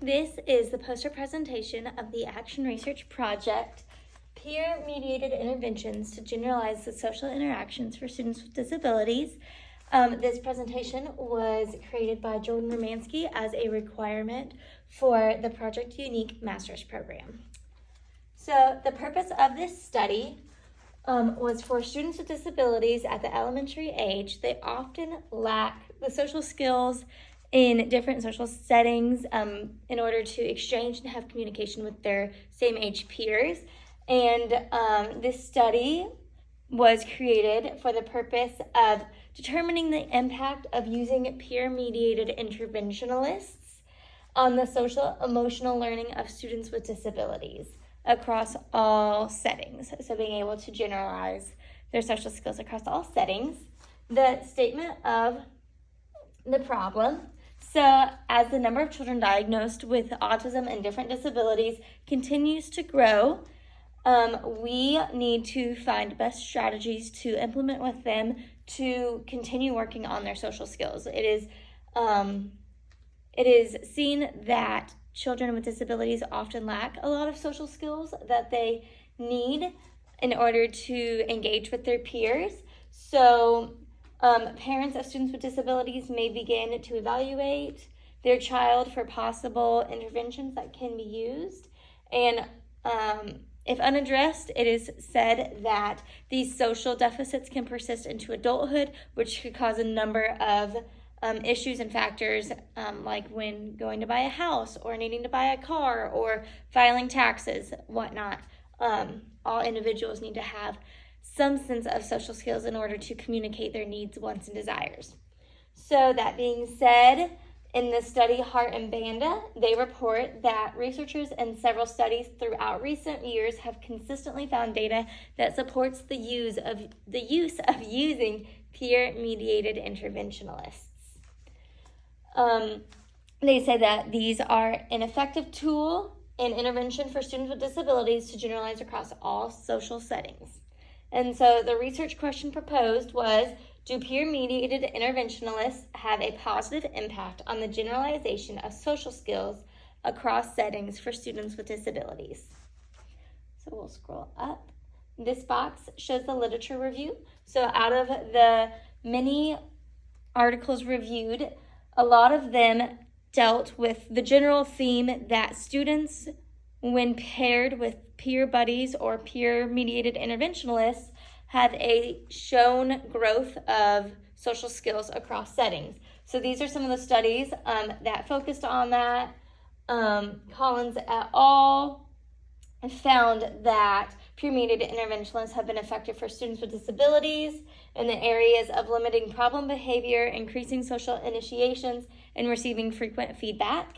This is the poster presentation of the Action Research Project, Peer-Mediated Interventions to Generalize the Social Interactions for Students with Disabilities. This presentation was created by Jordan Romansky as a requirement for the Project Unique Master's Program. So the purpose of this study was for students with disabilities at the elementary age. They often lack the social skills in different social settings in order to exchange and have communication with their same age peers. And this study was created for the purpose of determining the impact of using peer-mediated interventionalists on the social emotional learning of students with disabilities across all settings. So being able to generalize their social skills across all settings. The statement of the problem. So as the number of children diagnosed with autism and different disabilities continues to grow, we need to find best strategies to implement with them to continue working on their social skills. It is seen that children with disabilities often lack a lot of social skills that they need in order to engage with their peers. So parents of students with disabilities may begin to evaluate their child for possible interventions that can be used. And if unaddressed, it is said that these social deficits can persist into adulthood, which could cause a number of issues and factors like when going to buy a house or needing to buy a car or filing taxes, whatnot. All individuals need to have some sense of social skills in order to communicate their needs, wants, and desires. So that being said, in the study Hart and Banda, they report that researchers in several studies throughout recent years have consistently found data that supports the use of using peer-mediated interventionalists. They say that these are an effective tool and intervention for students with disabilities to generalize across all social settings. And so the research question proposed was, do peer-mediated interventionalists have a positive impact on the generalization of social skills across settings for students with disabilities? So we'll scroll up. This box shows the literature review. So out of the many articles reviewed, a lot of them dealt with the general theme that students, when paired with peer buddies or peer-mediated interventionalists, have a shown growth of social skills across settings. So these are some of the studies that focused on that. Collins et al. Found that peer-mediated interventionalists have been effective for students with disabilities in the areas of limiting problem behavior, increasing social initiations, and receiving frequent feedback.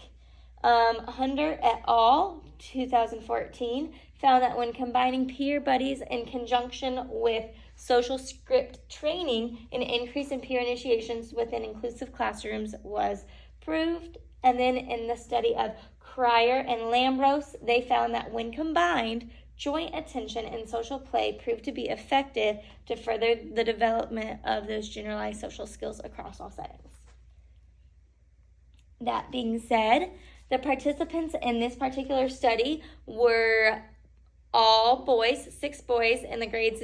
Hunter et al. 2014 found that when combining peer buddies in conjunction with social script training, an increase in peer initiations within inclusive classrooms was proved. And then in the study of Cryer and Lambros, they found that when combined, joint attention and social play proved to be effective to further the development of those generalized social skills across all settings. That being said, the participants in this particular study were all boys, 6 boys in the grades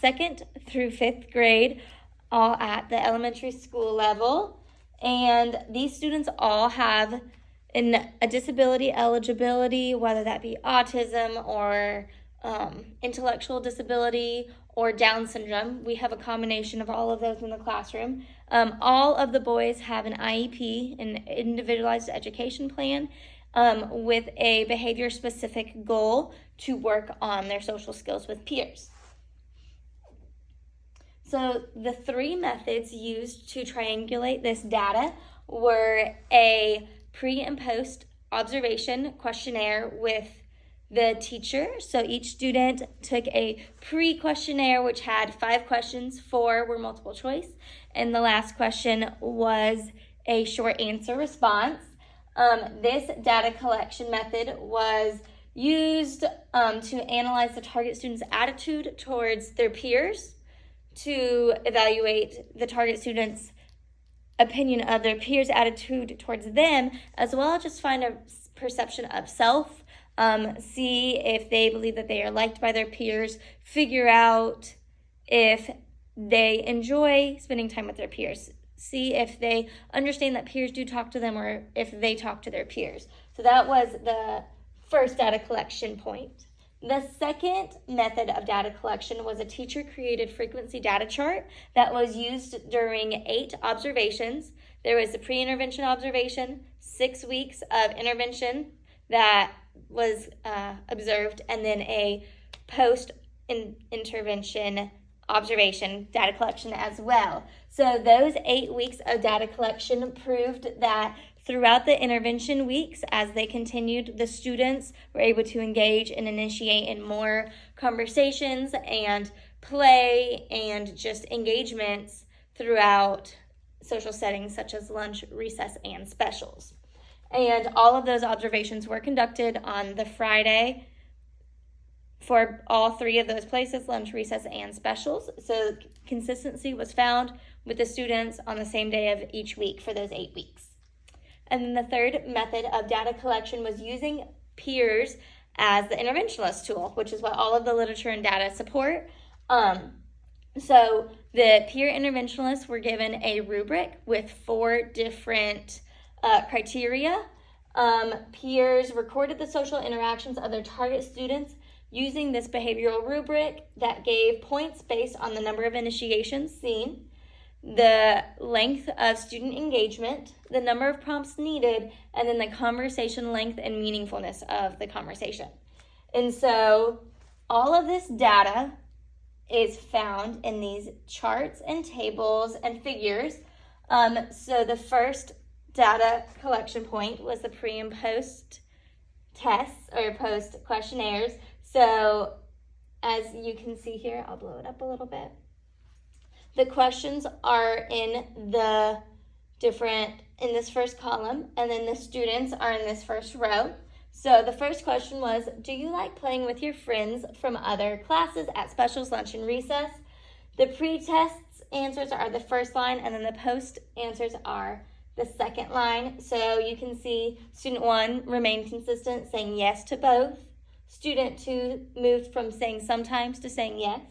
2nd through 5th grade, all at the elementary school level. And these students all have a disability eligibility, whether that be autism or intellectual disability or Down syndrome. We have a combination of all of those in the classroom. All of the boys have an IEP, an individualized education plan, with a behavior-specific goal to work on their social skills with peers. So the 3 methods used to triangulate this data were a pre and post observation questionnaire with the teacher. So each student took a pre-questionnaire which had 5 questions, 4 were multiple choice, and the last question was a short answer response. This data collection method was used to analyze the target student's attitude towards their peers, to evaluate the target student's opinion of their peers' attitude towards them, as well as just find a perception of self, see if they believe that they are liked by their peers, figure out if they enjoy spending time with their peers, see if they understand that peers do talk to them or if they talk to their peers. So that was the first data collection point. The second method of data collection was a teacher-created frequency data chart that was used during 8 observations. There was a pre-intervention observation, 6 weeks of intervention that was observed, and then a post-intervention observation data collection as well. So those 8 weeks of data collection proved that throughout the intervention weeks, as they continued, the students were able to engage and initiate in more conversations and play and just engagements throughout social settings such as lunch, recess, and specials. And all of those observations were conducted on the Friday for all 3 of those places, lunch, recess, and specials. So consistency was found with the students on the same day of each week for those 8 weeks. And then the third method of data collection was using peers as the interventionist tool, which is what all of the literature and data support. So the peer interventionalists were given a rubric with 4 different criteria. Peers recorded the social interactions of their target students using this behavioral rubric that gave points based on the number of initiations seen, the length of student engagement, the number of prompts needed, and then the conversation length and meaningfulness of the conversation. And so all of this data is found in these charts and tables and figures. So the first data collection point was the pre and post tests or post questionnaires. So as you can see here, I'll blow it up a little bit. The questions are in this first column, and then the students are in this first row. So the first question was, do you like playing with your friends from other classes at specials, lunch, and recess? The pre-tests answers are the first line, and then the post answers are the second line. So you can see student 1 remained consistent, saying yes to both. Student 2 moved from saying sometimes to saying yes.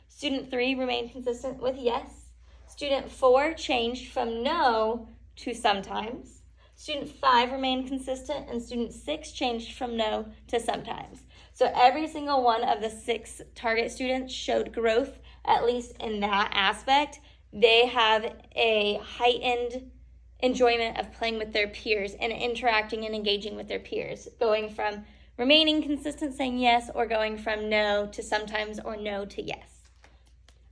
Student 3 remained consistent with yes. Student 4 changed from no to sometimes. Student 5 remained consistent, and student 6 changed from no to sometimes. So every single one of the 6 target students showed growth, at least in that aspect. They have a heightened enjoyment of playing with their peers and interacting and engaging with their peers, going from remaining consistent, saying yes, or going from no to sometimes or no to yes.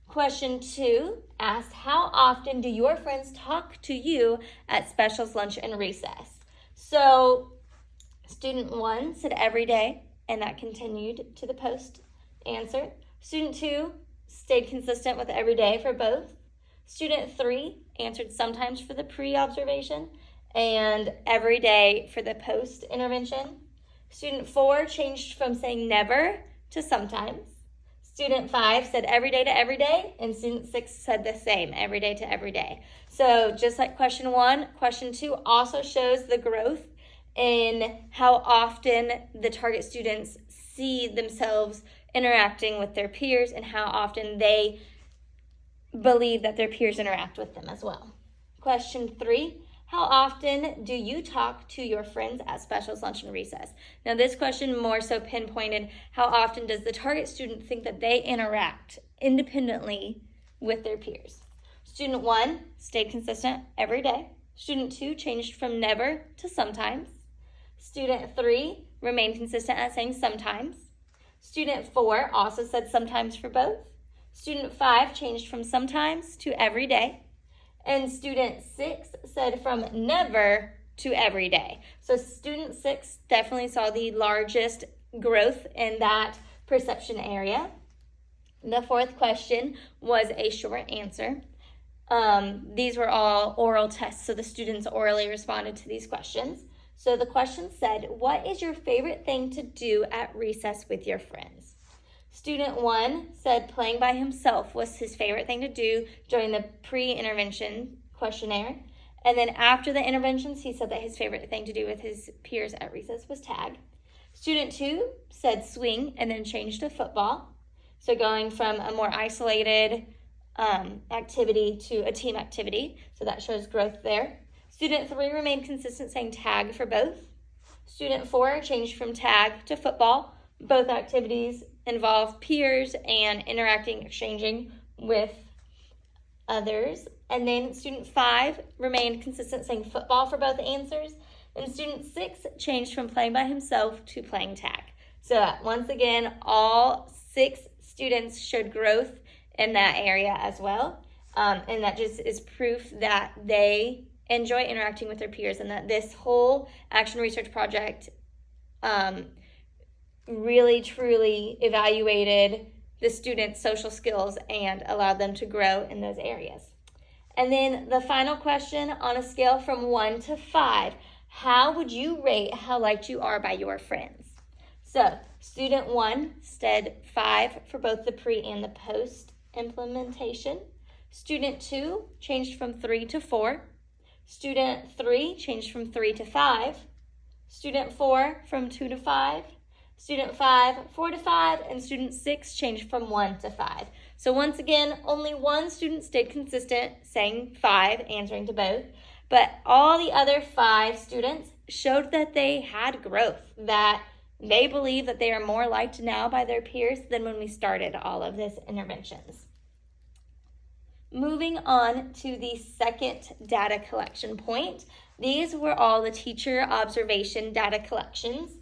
Question 2 asked, how often do your friends talk to you at specials, lunch, and recess? So student 1 said every day, and that continued to the post answer. Student 2 stayed consistent with every day for both. Student 3 answered sometimes for the pre-observation and every day for the post-intervention. Student 4 changed from saying never to sometimes. Student 5 said every day to every day, and student 6 said the same, every day to every day. So just like question 1, question 2 also shows the growth in how often the target students see themselves interacting with their peers and how often they believe that their peers interact with them as well. Question 3, how often do you talk to your friends at specials, lunch, and recess? Now this question more so pinpointed how often does the target student think that they interact independently with their peers. Student 1 stayed consistent every day. Student 2 changed from never to sometimes. Student 3 remained consistent at saying sometimes. Student 4 also said sometimes for both. Student 5 changed from sometimes to every day. And student 6 said from never to every day. So student 6 definitely saw the largest growth in that perception area. The fourth question was a short answer. These were all oral tests, so the students orally responded to these questions. So the question said, what is your favorite thing to do at recess with your friends? Student 1 said playing by himself was his favorite thing to do during the pre-intervention questionnaire. And then after the interventions, he said that his favorite thing to do with his peers at recess was tag. Student 2 said swing and then changed to football. So going from a more isolated activity to a team activity. So that shows growth there. Student 3 remained consistent, saying tag for both. Student 4 changed from tag to football. Both activities involve peers and interacting, exchanging with others. And then student 5 remained consistent, saying football for both answers. And student 6 changed from playing by himself to playing tag. So once again, all 6 students showed growth in that area as well. And that just is proof that they enjoy interacting with their peers, and that this whole action research project really truly evaluated the students' social skills and allowed them to grow in those areas. And then the final question, on a scale from 1 to 5, how would you rate how liked you are by your friends? So student 1 said 5 for both the pre and the post implementation. Student 2 changed from 3 to 4. Student 3 changed from 3 to 5. Student 4 from 2 to 5. Student 5, 4 to 5, and student 6 changed from 1 to 5. So once again, only one student stayed consistent, saying 5, answering to both. But all the other 5 students showed that they had growth, that they believe that they are more liked now by their peers than when we started all of this interventions. Moving on to the second data collection point. These were all the teacher observation data collections.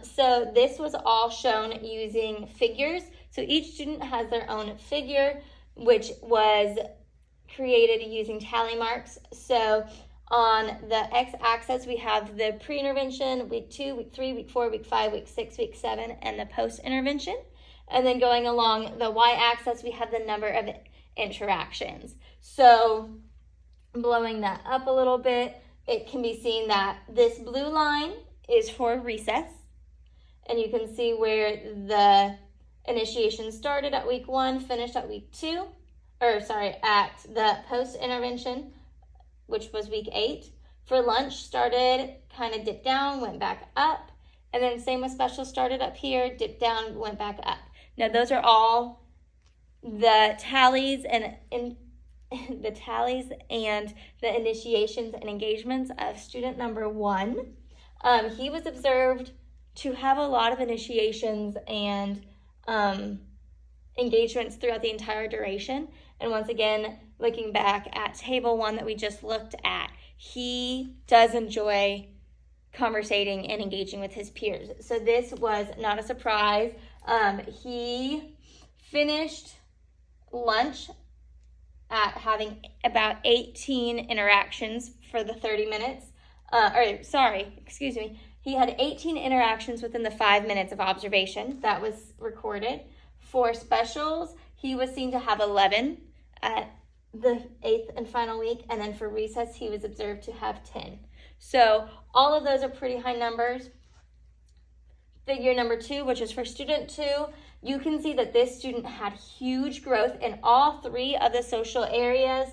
So this was all shown using figures. So each student has their own figure, which was created using tally marks. So on the x-axis, we have the pre-intervention, week 2, week 3, week 4, week 5, week 6, week 7, and the post-intervention. And then going along the y-axis, we have the number of interactions. So blowing that up a little bit, it can be seen that this blue line is for recess, and you can see where the initiation started at week 1, finished at week 2, at the post-intervention, which was week 8. For lunch, started, kind of dipped down, went back up, and then same with special, started up here, dipped down, went back up. Now those are all the tallies and the initiations and engagements of student number 1. He was observed to have a lot of initiations and engagements throughout the entire duration. And once again, looking back at table 1 that we just looked at, he does enjoy conversating and engaging with his peers. So this was not a surprise. He finished lunch at having about 18 interactions for the 30 minutes. He had 18 interactions within the 5 minutes of observation that was recorded. For specials, he was seen to have 11 at the 8th and final week, and then for recess, he was observed to have 10. So all of those are pretty high numbers. Figure number 2, which is for student 2, you can see that this student had huge growth in all 3 of the social areas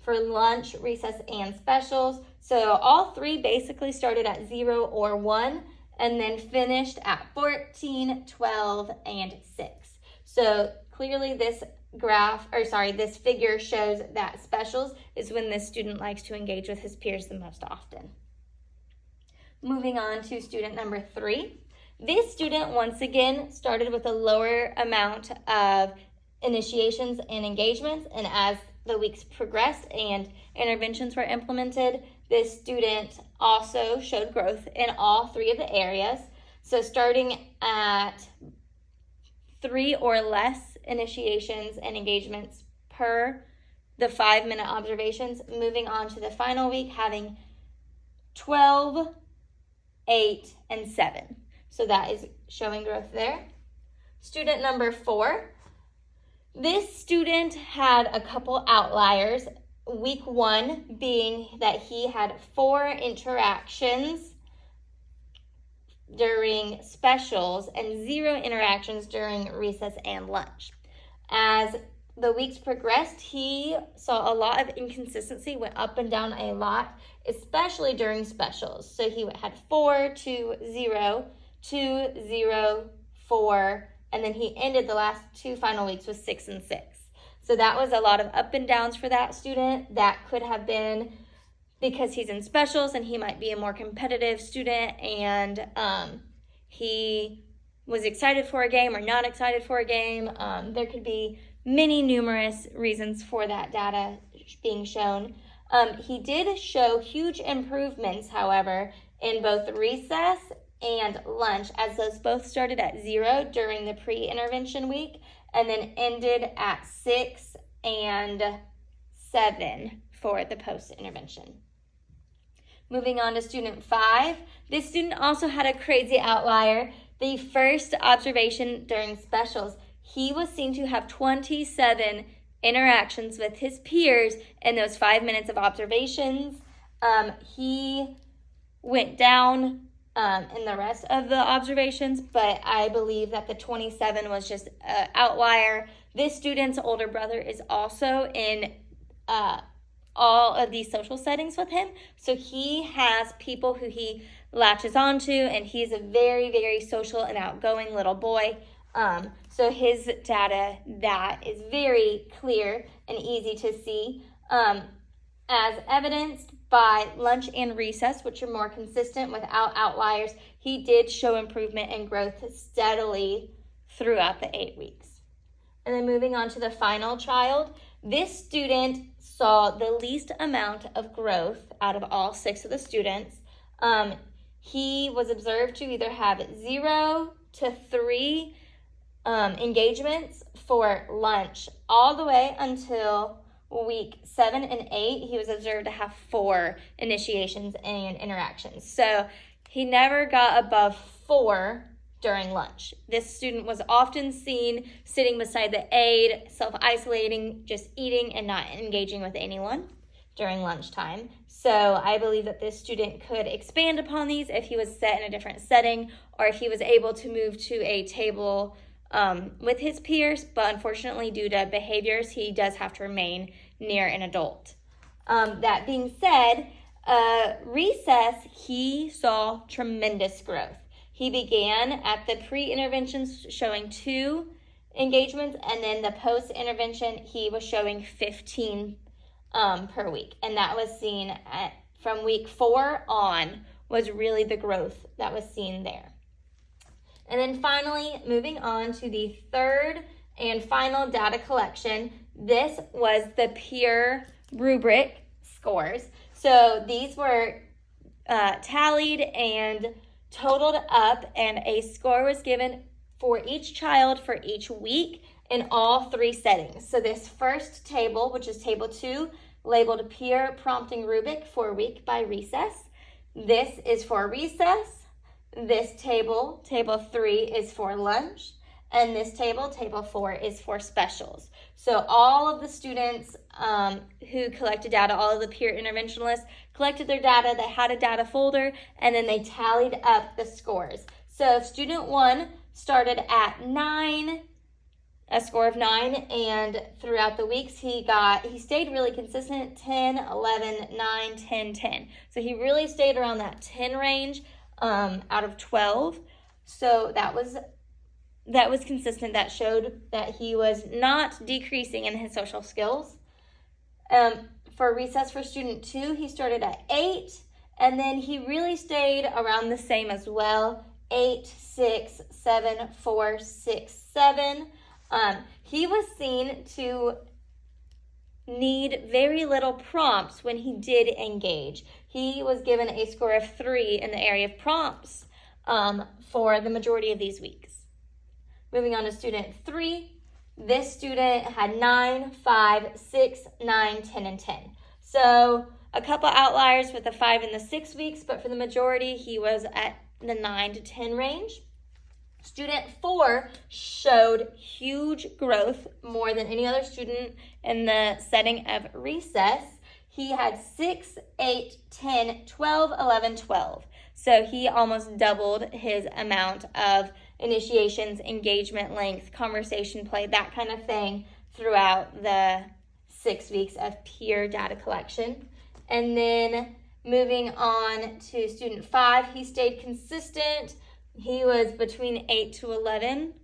for lunch, recess, and specials. So all 3 basically started at 0 or 1 and then finished at 14, 12, and 6. So clearly this this figure shows that specials is when this student likes to engage with his peers the most often. Moving on to student number 3. This student, once again, started with a lower amount of initiations and engagements, and as the weeks progressed and interventions were implemented, this student also showed growth in all 3 of the areas. So starting at 3 or less initiations and engagements per the 5-minute observations, moving on to the final week, having 12, 8, and 7. So that is showing growth there. Student number 4. This student had a couple outliers. Week 1 being that he had 4 interactions during specials and 0 interactions during recess and lunch. As the weeks progressed, he saw a lot of inconsistency, went up and down a lot, especially during specials. So he had 4, 2, 0, 2, 0, 4, and then he ended the last 2 final weeks with 6 and 6. So that was a lot of up and downs for that student. That could have been because he's in specials and he might be a more competitive student, and he was excited for a game or not excited for a game. There could be numerous reasons for that data being shown. He did show huge improvements, however, in both recess and lunch, as those both started at 0 during the pre-intervention week and then ended at 6 and 7 for the post-intervention. Moving on to student 5. This student also had a crazy outlier. The first observation during specials, he was seen to have 27 interactions with his peers in those 5 minutes of observations. He went down in the rest of the observations, but I believe that the 27 was just an outlier. This student's older brother is also in all of these social settings with him, so he has people who he latches onto, and he's a very, very social and outgoing little boy. So his data, that is very clear and easy to see, as evidenced by lunch and recess, which are more consistent without outliers. He did show improvement and growth steadily throughout the 8 weeks. And then moving on to the final child, this student saw the least amount of growth out of all 6 of the students. He was observed to either have 0 to 3 engagements for lunch all the way until week 7 and 8. He was observed to have 4 initiations and interactions. So he never got above 4 during lunch. This student was often seen sitting beside the aide, self-isolating, just eating and not engaging with anyone during lunchtime. So I believe that this student could expand upon these if he was set in a different setting or if he was able to move to a table with his peers, but unfortunately due to behaviors, he does have to remain near an adult. That being said, recess, he saw tremendous growth. He began at the pre-interventions showing 2 engagements, and then the post-intervention, he was showing 15 per week. And that was seen from week 4 on was really the growth that was seen there. And then finally, moving on to the third and final data collection, this was the peer rubric scores. So these were tallied and totaled up, and a score was given for each child for each week in all 3 settings. So this first table, which is table 2, labeled peer prompting rubric for week by recess. This is for recess. This table, table 3, is for lunch. And this table, table 4, is for specials. So all of the students who collected data, all of the peer interventionalists collected their data. They had a data folder, and then they tallied up the scores. So student 1 started at 9, a score of 9, and throughout the weeks he stayed really consistent, 10, 11, 9, 10, 10. So he really stayed around that 10 range out of 12. So that was consistent. That showed that he was not decreasing in his social skills. For recess for student 2, he started at 8, and then he really stayed around the same as well, 8, 6, 7, 4, 6, 7. He was seen to need very little prompts when he did engage. He was given a score of 3 in the area of prompts for the majority of these weeks. Moving on to student 3, this student had 9, 5, 6, 9, 10, and 10. So a couple outliers with the 5 and the 6 weeks, but for the majority, he was at the 9 to 10 range. Student 4 showed huge growth, more than any other student in the setting of recess. He had 6, 8, 10, 12, 11, 12. So he almost doubled his amount of initiations, engagement length, conversation play, that kind of thing throughout the 6 weeks of peer data collection. And then moving on to student 5, he stayed consistent. He was between 8 to 11,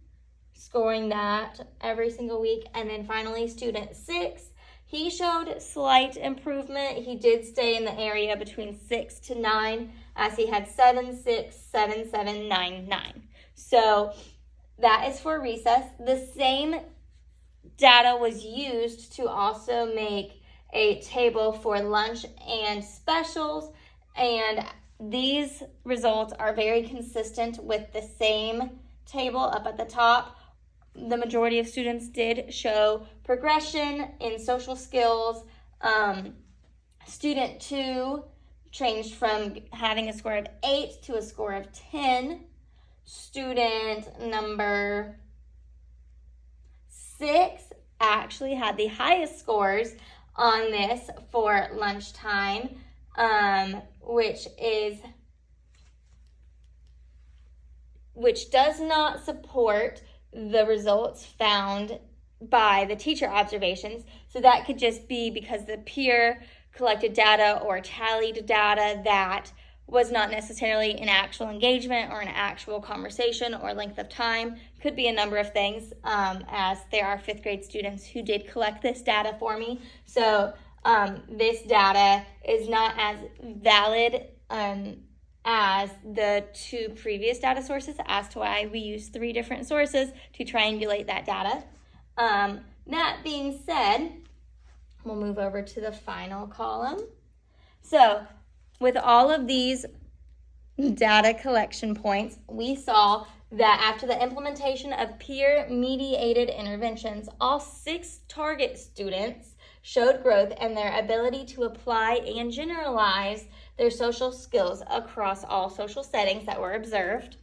scoring that every single week. And then finally, student 6, he showed slight improvement. He did stay in the area between 6 to 9, as he had 7, 6, 7, 7, 9, 9. So that is for recess. The same data was used to also make a table for lunch and specials, and these results are very consistent with the same table up at the top. The majority of students did show progression in social skills. Student 2 changed from having a score of 8 to a score of 10. Student number 6 actually had the highest scores on this for lunchtime, which does not support the results found by the teacher observations. So that could just be because the peer collected data or tallied data that was not necessarily an actual engagement or an actual conversation or length of time. Could be a number of things, as there are 5th grade students who did collect this data for me. So this data is not as valid as the 2 previous data sources, as to why we use 3 different sources to triangulate that data. That being said, we'll move over to the final column. So with all of these data collection points, we saw that after the implementation of peer-mediated interventions, all 6 target students showed growth in their ability to apply and generalize their social skills across all social settings that were observed.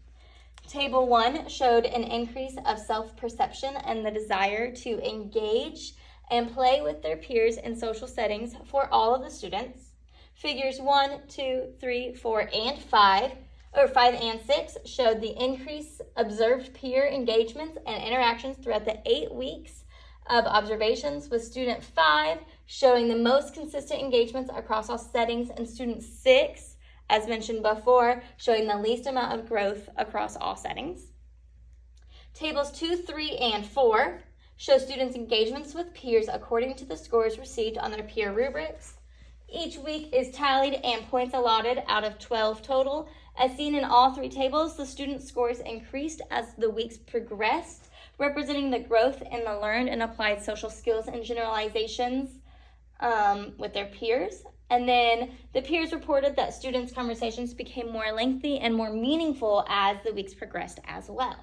Table 1 showed an increase of self-perception and the desire to engage and play with their peers in social settings for all of the students. Figures 1, 2, 3, 4, and 5 and 6 showed the increased observed peer engagements and interactions throughout the 8 weeks of observations, with student 5 showing the most consistent engagements across all settings, and student 6, as mentioned before, showing the least amount of growth across all settings. Tables 2, 3, and 4 show students' engagements with peers according to the scores received on their peer rubrics. Each week is tallied and points allotted out of 12 total. As seen in all 3 tables, the students' scores increased as the weeks progressed, representing the growth in the learned and applied social skills and generalizations with their peers. And then the peers reported that students' conversations became more lengthy and more meaningful as the weeks progressed as well.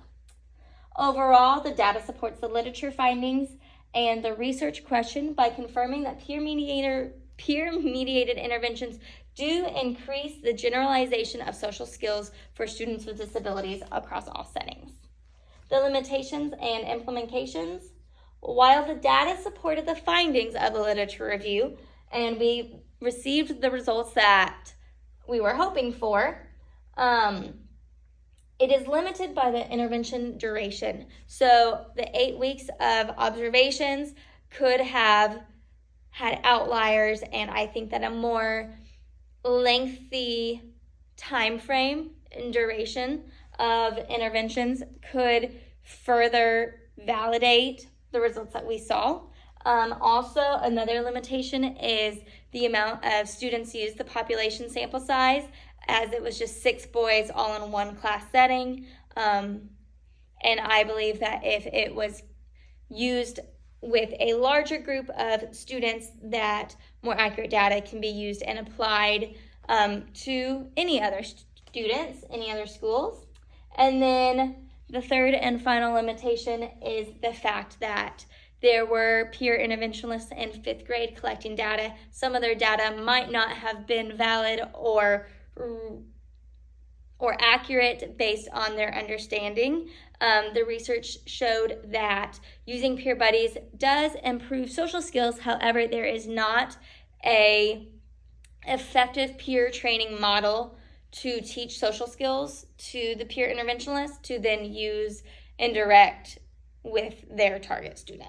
Overall, the data supports the literature findings and the research question by confirming that peer-mediated interventions do increase the generalization of social skills for students with disabilities across all settings. The limitations and implementations. While the data supported the findings of the literature review and we received the results that we were hoping for, it is limited by the intervention duration. So the 8 weeks of observations could have had outliers, and I think that a more lengthy time frame and duration of interventions could further validate the results that we saw. Also, another limitation is the amount of students used the population sample size, as it was just 6 boys all in one class setting. And I believe that if it was used with a larger group of students, that more accurate data can be used and applied to any other students, any other schools. And then the third and final limitation is the fact that there were peer interventionists in 5th grade collecting data. Some of their data might not have been valid or accurate based on their understanding. The research showed that using peer buddies does improve social skills. However, there is not a effective peer training model to teach social skills to the peer interventionalists to then use and direct with their target student.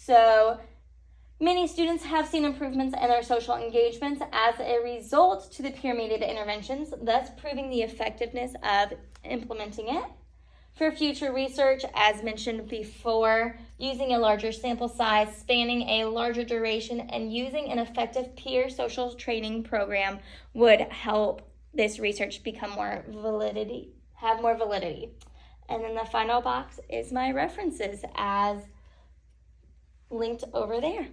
So many students have seen improvements in their social engagements as a result to the peer-mediated interventions, thus proving the effectiveness of implementing it. For future research, as mentioned before, using a larger sample size, spanning a larger duration, and using an effective peer social training program would help this research become have more validity. And then the final box is my references as linked over there.